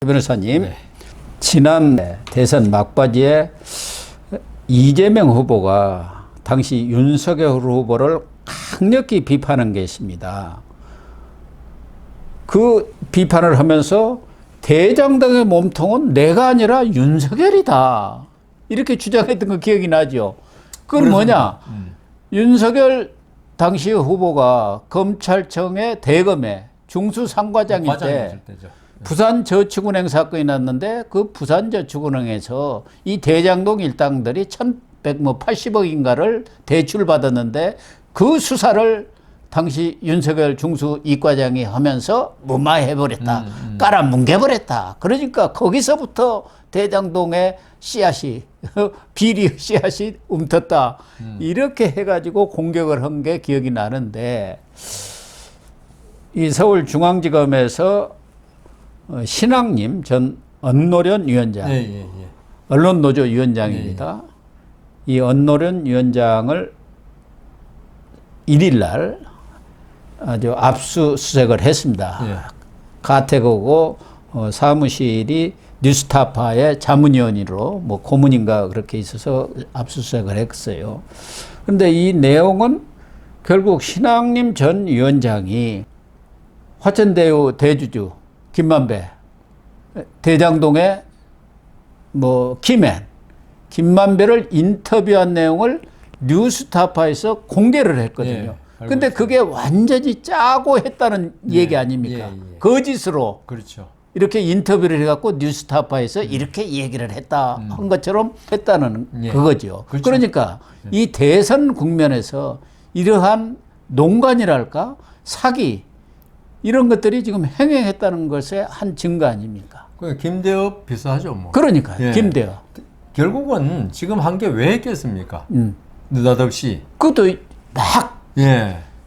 변호사님, 네. 지난 대선 막바지에 이재명 후보가 당시 윤석열 후보를 강력히 비판한 게 있습니다. 그 비판을 하면서 대장동의 몸통은 내가 아니라 윤석열이다, 이렇게 주장했던 거 기억이 나죠. 그건 뭐냐? 윤석열 당시 후보가 검찰청의 대검의 중수상과장일 때 부산저축은행 사건이 났는데, 그 부산저축은행에서 이 대장동 일당들이 1,180억인가를 대출받았는데 그 수사를 당시 윤석열 중수이과장이 하면서 무마해버렸다. 깔아뭉개버렸다. 그러니까 거기서부터 대장동의 씨앗이 비리 씨앗이 움텄다. 이렇게 해가지고 공격을 한 게 기억이 나는데, 이 서울중앙지검에서 신학님 전 언노련 위원장, 언론노조 위원장입니다. 이 언노련 위원장을 1일 날 아주 압수수색을 했습니다. 가택하고 사무실이 뉴스타파의 자문위원으로 뭐 고문인가 그렇게 있어서 압수수색을 했어요. 그런데 이 내용은 결국 신학님 전 위원장이 화천대유 대주주 김만배, 대장동의 뭐 김만배를 인터뷰한 내용을 뉴스타파에서 공개를 했거든요. 근데 그게 완전히 짜고 했다는 얘기 아닙니까? 거짓으로. 그렇죠. 이렇게 인터뷰를 해갖고 뉴스타파에서 이렇게 얘기를 했다 한 것처럼 했다는 그거죠. 그렇죠. 그러니까 이 대선 국면에서 이러한 농간이랄까 사기 이런 것들이 지금 행행했다는 것의 한 증거 아닙니까? 김대엽 비슷하죠, 뭐. 그러니까요. 김대엽. 결국은 지금 한 게 왜 했겠습니까? 느닷없이. 그것도 막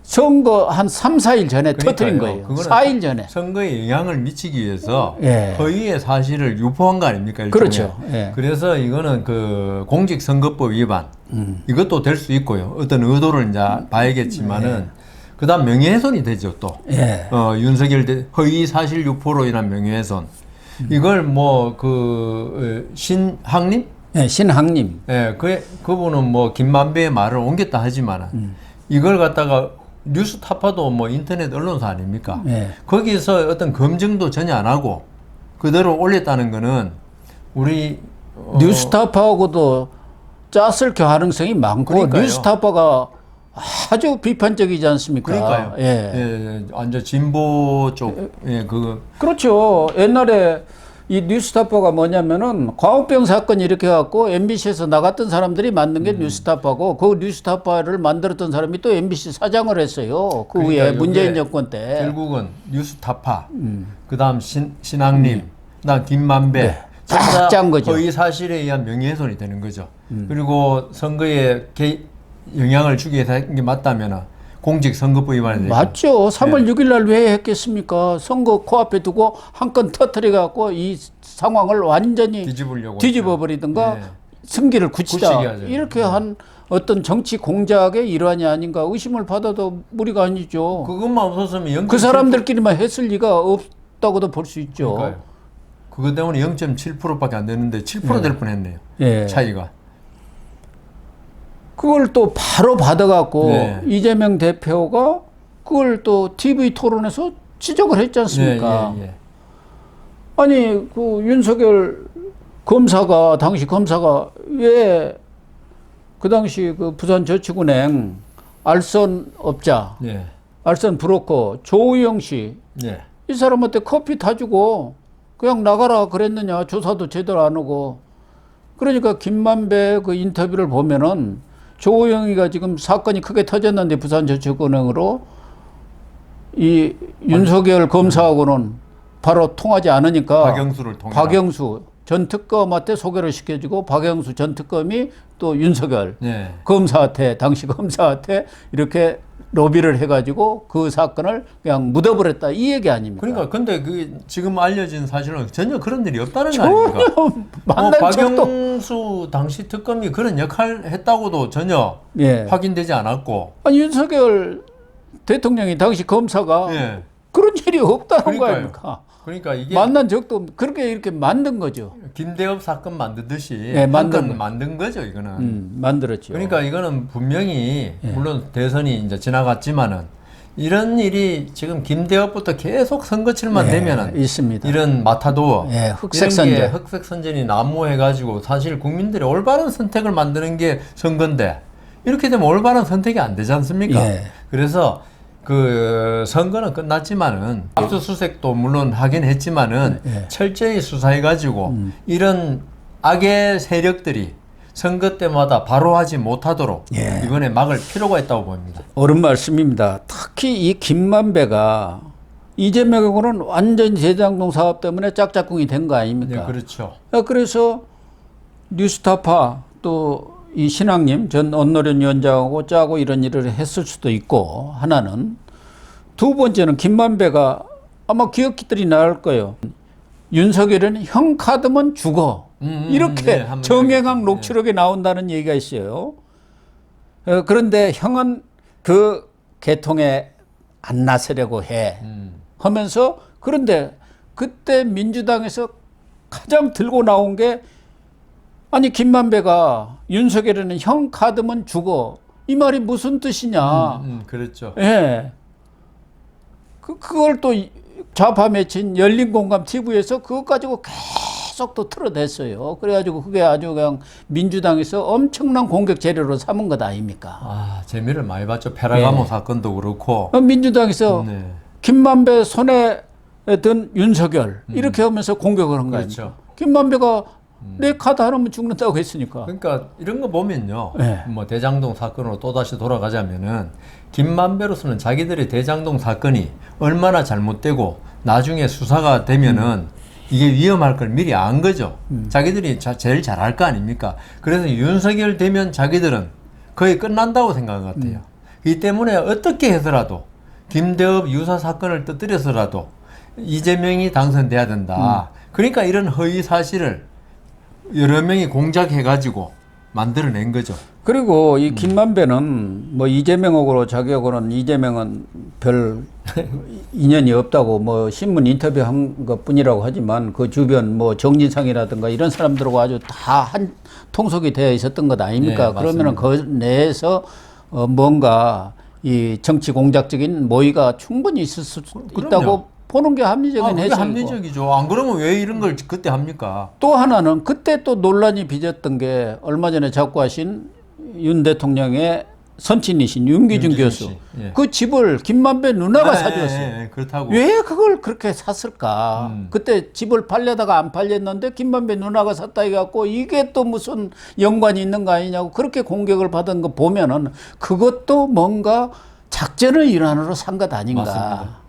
선거 한 3, 4일 전에 터뜨린 거예요. 4일 전에. 선거에 영향을 미치기 위해서 허위의 사실을 유포한 거 아닙니까? 일종의. 그렇죠. 그래서 이거는 그 공직선거법 위반 이것도 될 수 있고요. 어떤 의도를 이제 봐야겠지만은 그다음 명예훼손이 되죠, 또. 윤석열 허위 사실 유포로 인한 명예훼손. 이걸 뭐 그 신학님? 신학님. 그분은 뭐 김만배의 말을 옮겼다 하지만은 이걸 갖다가 뉴스타파도 뭐 인터넷 언론사 아닙니까? 거기서 어떤 검증도 전혀 안 하고 그대로 올렸다는 거는 우리 뉴스타파하고도 짰을 가능성이 많고, 그러니까요. 뉴스타파가 아주 비판적이지 않습니까? 그러니까요. 완전 진보 쪽, 그렇죠. 옛날에 이 뉴스타파가 뭐냐면은 광우병 사건이 이렇게 해갖고 MBC에서 나갔던 사람들이 만든 게 뉴스타파고, 그 뉴스타파를 만들었던 사람이 또 MBC 사장을 했어요. 그 후에 문재인 정권 때. 결국은 뉴스타파, 그 다음 신학님, 그 다음 김만배. 다 짠 거죠. 거의 사실에 의한 명예훼손이 되는 거죠. 그리고 선거에 영향을 주게 된 게 맞다면 공직선거법 위반이 되죠. 맞죠. 3월 6일 날 왜 했겠습니까? 선거 코앞에 두고 한 건 터뜨려 갖고 이 상황을 완전히 뒤집어 버리든가 승기를 굳히자, 이렇게 한 어떤 정치 공작의 일환이 아닌가 의심을 받아도 무리가 아니죠. 그것만 없었으면 그 사람들끼리만 했을 리가 없다고도 볼 수 있죠. 그러니까요. 그것 때문에 0.7%밖에 안 되는데 7% 될 뻔했네요. 차이가. 그걸 또 바로 받아갖고 이재명 대표가 그걸 또 TV 토론에서 지적을 했지 않습니까? 아니, 그 윤석열 검사가, 당시 검사가 왜 그 당시 그 부산저축은행 알선업자, 알선 브로커 조우영 씨, 이 사람한테 커피 타주고 그냥 나가라 그랬느냐? 조사도 제대로 안 하고. 그러니까 김만배 그 인터뷰를 보면은 조우영이가 지금 사건이 크게 터졌는데 부산저축은행으로 이 윤석열 검사하고는 바로 통하지 않으니까 박영수 전 특검한테 소개를 시켜주고, 박영수 전 특검이 또 윤석열 검사한테, 당시 검사한테 이렇게 로비를 해가지고 그 사건을 그냥 묻어버렸다, 이 얘기 아닙니까? 그러니까 근데 그 지금 알려진 사실은 전혀 그런 일이 없다는 거 아닙니까? 박영수 당시 특검이 그런 역할을 했다고도 전혀 확인되지 않았고. 아니, 윤석열 대통령이 당시 검사가 그런 일이 없다는 거 아닙니까? 그러니까 이게 만난 적도 없 그렇게 이렇게 만든 거죠. 김대엽 사건 만드듯이 네, 만든 거죠, 이거는. 만들었죠. 그러니까 이거는 분명히 물론 대선이 이제 지나갔지만은 이런 일이 지금 김대엽부터 계속 선거칠만 되면은 있습니다. 이런 마타도어, 흑색선전, 흑색선전이 난무해가지고 사실 국민들이 올바른 선택을 만드는 게 선거인데 이렇게 되면 올바른 선택이 안 되지 않습니까? 그래서 그 선거는 끝났지만은 압수수색도 물론 하긴 했지만은 철저히 수사해가지고 이런 악의 세력들이 선거 때마다 바로 하지 못하도록 이번에 막을 필요가 있다고 봅니다. 옳은 말씀입니다. 특히 이 김만배가 이재명하고는 완전 대장동 사업 때문에 짝짝꿍이 된 거 아닙니까? 네, 그렇죠. 그래서 뉴스타파 또 이 신앙님 전 언노련 위원장하고 짜고 이런 일을 했을 수도 있고 하나는 두 번째는 김만배가 아마 기억들이 나올 거예요. 윤석열은 형 카드면 죽어. 이렇게 정행학 녹취록에 나온다는 얘기가 있어요. 그런데 형은 그 계통에 안 나서려고 해. 하면서 그런데 그때 민주당에서 가장 들고 나온 게 아니 김만배가 윤석열은 형 카드면 죽어. 이 말이 무슨 뜻이냐. 그렇죠. 예. 그걸 또 좌파 매체인 열린공감 TV에서 그것 가지고 계속 또 틀어댔어요. 그래가지고 그게 아주 그냥 민주당에서 엄청난 공격 재료로 삼은 것 아닙니까? 아, 재미를 많이 봤죠. 페라가모 사건도 그렇고. 민주당에서 김만배 손에 든 윤석열 이렇게 하면서 공격을 한 거 아닙니까? 김만배가 내 카드 하나면 죽는다고 했으니까. 그러니까 이런 거 보면요. 뭐 대장동 사건으로 또다시 돌아가자면은 김만배로서는 자기들의 대장동 사건이 얼마나 잘못되고 나중에 수사가 되면은 이게 위험할 걸 미리 안 거죠. 자기들이 제일 잘할 거 아닙니까? 그래서 윤석열 되면 자기들은 거의 끝난다고 생각한 것 같아요. 이 때문에 어떻게 해서라도 김대엽 유사 사건을 터뜨려서라도 이재명이 당선돼야 된다. 그러니까 이런 허위 사실을 여러 명이 공작해가지고 만들어낸 거죠. 그리고 이 김만배는 뭐 이재명하고 자기하고는 이재명은 별 인연이 없다고 뭐 신문 인터뷰한 것 뿐이라고 하지만 그 주변 뭐 정진상이라든가 이런 사람들하고 아주 다 한 통속이 되어 있었던 것 아닙니까? 그러면은 그 내에서 뭔가 이 정치 공작적인 모의가 충분히 있을 수 있다고 보는 게 합리적인 해석이고. 합리적이죠. 안 그러면 왜 이런 걸 그때 합니까? 또 하나는 그때 또 논란이 빚었던 게 얼마 전에 작고하신 윤 대통령의 선친이신 윤기준 교수. 그 집을 김만배 누나가 사주었어요. 그렇다고. 왜 그걸 그렇게 샀을까? 그때 집을 팔려다가 안 팔렸는데 김만배 누나가 샀다 해갖고 이게 또 무슨 연관이 있는 거 아니냐고 그렇게 공격을 받은 거 보면은 그것도 뭔가 작전의 일환으로 산 것 아닌가. 맞습니다.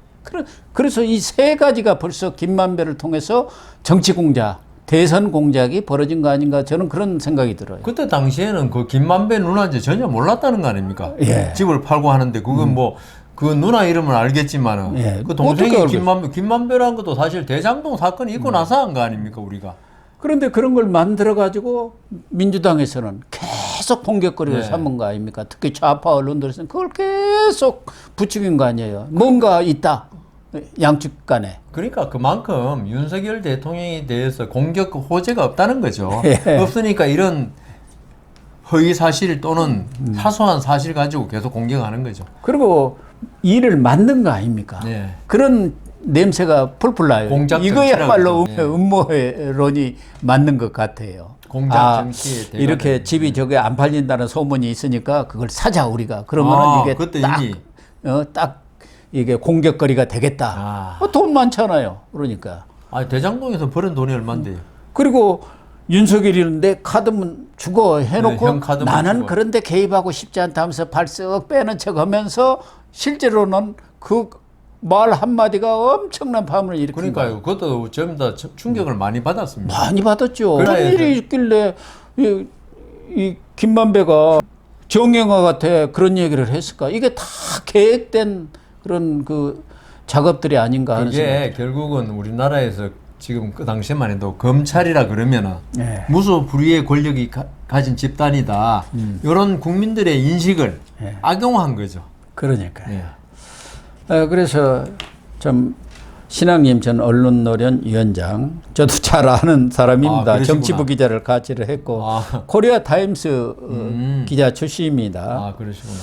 그래서 이 세 가지가 벌써 김만배를 통해서 정치 공작, 대선 공작이 벌어진 거 아닌가 저는 그런 생각이 들어요. 그때 당시에는 그 김만배 누나인지 전혀 몰랐다는 거 아닙니까? 집을 팔고 하는데 그건 뭐 그 누나 이름은 알겠지만은 그 동생이 김만배라는 것도 사실 대장동 사건이 있고 나서 한 거 아닙니까 우리가? 그런데 그런 걸 만들어 가지고 민주당에서는 계속 공격거리로 삼은 거 아닙니까? 특히 좌파 언론들에서는 그걸 계속 부추긴 거 아니에요. 뭔가 있다. 양측 간에. 그러니까 그만큼 윤석열 대통령에 대해서 공격 호재가 없다는 거죠. 없으니까 이런 허위 사실 또는 사소한 사실 가지고 계속 공격하는 거죠. 그리고 일을 만든 거 아닙니까? 그런 냄새가 풀풀 나요. 이거야말로 음모론이 맞는 것 같아요. 공작 정치에 이렇게 집이 저게 안 팔린다는 소문이 있으니까 그걸 사자 우리가. 그러면은 이게 딱 이게 공격거리가 되겠다. 돈 많잖아요. 그러니까. 대장동에서 버는 돈이 얼만데요? 그리고 윤석열이는 내 카드면 죽어 해놓고 나는 그런데 개입하고 싶지 않다 하면서 발쓱 빼는 척 하면서 실제로는 그 말 한마디가 엄청난 파문을 일으킨 거예요. 그러니까요. 그것도 전부 다 충격을 많이 받았습니다. 많이 받았죠. 그런 일이 있길래 이 김만배가 정영화 같아 그런 얘기를 했을까? 이게 다 계획된 그런 그 작업들이 아닌가 하는 생각이 이게 결국은 우리나라에서 지금 그 당시에만 해도 검찰이라 그러면은 무소 불위의 권력이 가진 집단이다. 이런 국민들의 인식을 악용한 거죠. 그러니까요. 그래서 좀 신학님 전 언론노련 위원장, 저도 잘 아는 사람입니다. 그러시구나. 정치부 기자를 같이 했고 코리아 타임스 기자 출신입니다. 그러시구나.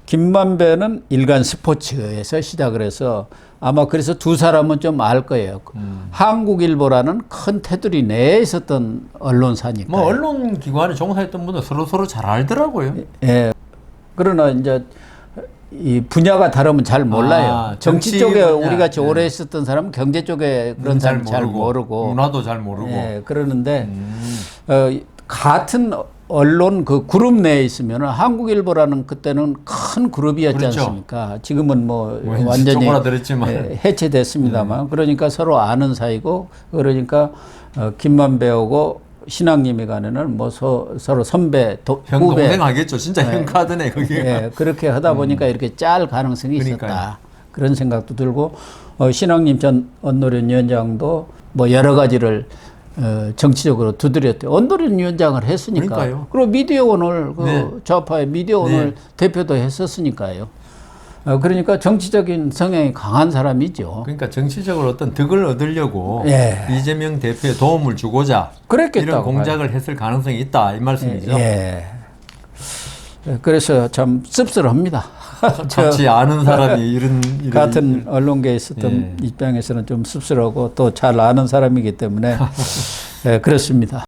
김만배는 일간 스포츠에서 시작을 해서 아마 그래서 두 사람은 좀 알 거예요. 한국일보라는 큰 테두리 내에 있었던 언론사니까. 뭐 언론 기관에 종사했던 분들 서로 잘 알더라고요. 예. 그러나 이제 이 분야가 다르면 잘 몰라요. 정치 정치 쪽에 분야. 우리 같이 오래 있었던 사람은 경제 쪽에 그런 사람 잘 모르고 문화도 잘 모르고. 예, 그러는데 같은 언론 그 그룹 내에 있으면 한국일보라는 그때는 큰 그룹이었지 그렇죠. 않습니까? 지금은 뭐 이제 완전히 쪼그라들었지만. 해체됐습니다만 그러니까 서로 아는 사이고 그러니까 김만배하고 신학님이 간에는 뭐 서로 선배, 형 후배 동생 하겠죠. 진짜 형 카드네 그게. 예, 그렇게 하다 보니까 이렇게 짤 가능성이 그러니까요. 있었다. 그런 생각도 들고 신학님 전 언노련 위원장도 뭐 여러 가지를 정치적으로 두드렸대요. 언노련 위원장을 했으니까. 그러니까요. 그리고 미디어 오늘 네. 좌파의 미디어 오늘 대표도 했었으니까요. 그러니까 정치적인 성향이 강한 사람이죠. 그러니까 정치적으로 어떤 득을 얻으려고 예. 이재명 대표에 도움을 주고자 그랬겠다고 이런 공작을 했을 가능성이 있다 이 말씀이죠. 예. 그래서 참 씁쓸합니다. 같이 아는 사람이 이런 같은 언론계에 있었던 입장에서는 좀 씁쓸하고 또 잘 아는 사람이기 때문에 그렇습니다.